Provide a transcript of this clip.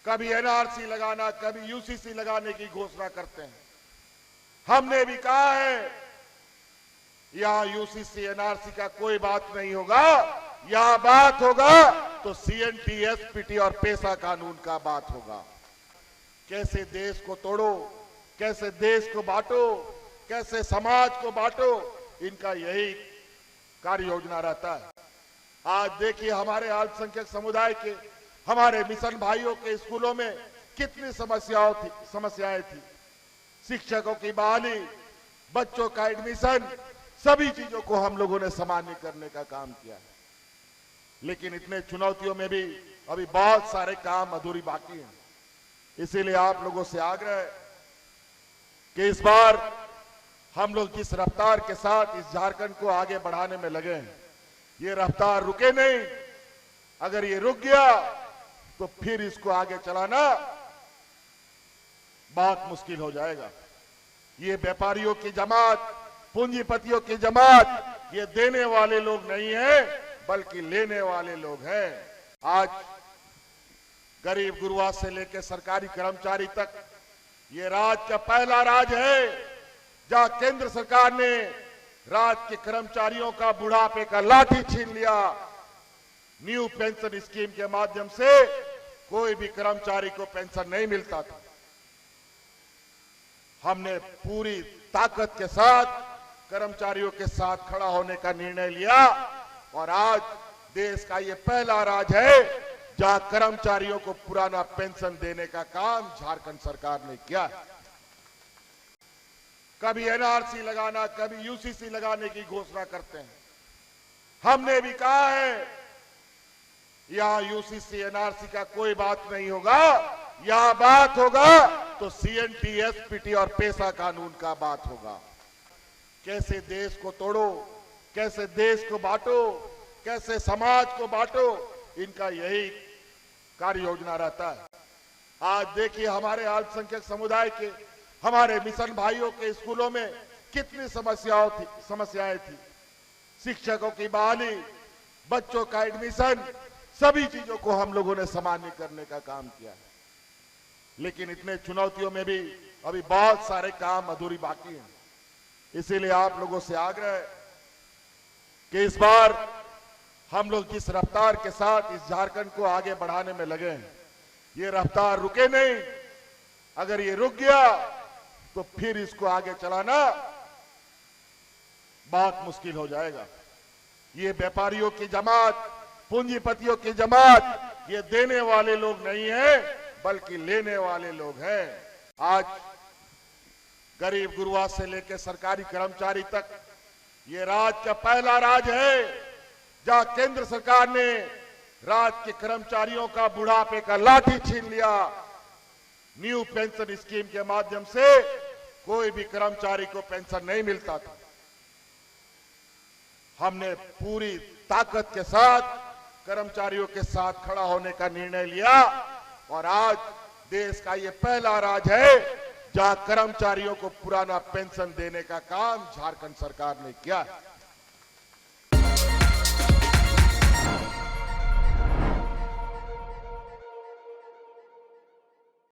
कभी एनआरसी लगाना, कभी यूसीसी लगाने की घोषणा करते हैं। हमने भी कहा है यहां यूसीसी एनआरसी का कोई बात नहीं होगा, यहां बात होगा तो सीएनटी, एसपीटी और पेशा कानून का बात होगा। कैसे देश को तोड़ो, कैसे देश को बांटो, कैसे समाज को बांटो, इनका यही कार्य योजना रहता है। आज देखिए हमारे अल्पसंख्यक समुदाय के, हमारे मिशन भाइयों के स्कूलों में कितनी समस्याएं थी। शिक्षकों की बहाली, बच्चों का एडमिशन, सभी चीजों को हम लोगों ने सामान्य करने का काम किया है। लेकिन इतने चुनौतियों में भी अभी बहुत सारे काम अधूरी बाकी हैं। इसीलिए आप लोगों से आग्रह है कि इस बार हम लोग जिस रफ्तार के साथ इस झारखंड को आगे बढ़ाने में लगे हैं, ये रफ्तार रुके नहीं। अगर ये रुक गया तो फिर इसको आगे चलाना बहुत मुश्किल हो जाएगा। ये व्यापारियों की जमात, पूंजीपतियों की जमात, ये देने वाले लोग नहीं हैं बल्कि लेने वाले लोग हैं। आज गरीब गुरुआ से लेकर सरकारी कर्मचारी तक ये राज्य का पहला राज्य है जहां केंद्र सरकार ने राज्य के कर्मचारियों का बुढ़ापे का लाठी छीन लिया। न्यू पेंशन स्कीम के माध्यम से कोई भी कर्मचारी को पेंशन नहीं मिलता था। हमने पूरी ताकत के साथ कर्मचारियों के साथ खड़ा होने का निर्णय लिया और आज देश का ये पहला राज्य है जहां कर्मचारियों को पुराना पेंशन देने का काम झारखंड सरकार ने किया है। कभी एनआरसी लगाना, कभी यूसीसी लगाने की घोषणा करते हैं। हमने भी कहा है यहां यूसीसी एनआरसी का कोई बात नहीं होगा, यहां बात होगा तो सीएनटी, एसपीटी और पेशा कानून का बात होगा। कैसे देश को तोड़ो, कैसे देश को बांटो, कैसे समाज को बांटो, इनका यही कार्य योजना रहता है। आज देखिए हमारे अल्पसंख्यक समुदाय के, हमारे मिशन भाइयों के स्कूलों में कितनी समस्याएं थी। शिक्षकों की बहाली, बच्चों का एडमिशन, सभी चीजों को हम लोगों ने सामान्य करने का काम किया है। लेकिन इतने चुनौतियों में भी अभी बहुत सारे काम अधूरी बाकी हैं। इसीलिए आप लोगों से आग्रह है कि इस बार हम लोग जिस रफ्तार के साथ इस झारखंड को आगे बढ़ाने में लगे हैं, ये रफ्तार रुके नहीं। अगर ये रुक गया तो फिर इसको आगे चलाना बहुत मुश्किल हो जाएगा। ये व्यापारियों की जमात, पूंजीपतियों की जमात, ये देने वाले लोग नहीं हैं बल्कि लेने वाले लोग हैं। आज गरीब गुरुआ से लेकर सरकारी कर्मचारी तक ये राज्य का पहला राज्य है जहां केंद्र सरकार ने राज्य के कर्मचारियों का बुढ़ापे का लाठी छीन लिया। न्यू पेंशन स्कीम के माध्यम से कोई भी कर्मचारी को पेंशन नहीं मिलता था। हमने पूरी ताकत के साथ कर्मचारियों के साथ खड़ा होने का निर्णय लिया और आज देश का ये पहला राज्य है जहां कर्मचारियों को पुराना पेंशन देने का काम झारखंड सरकार ने किया है।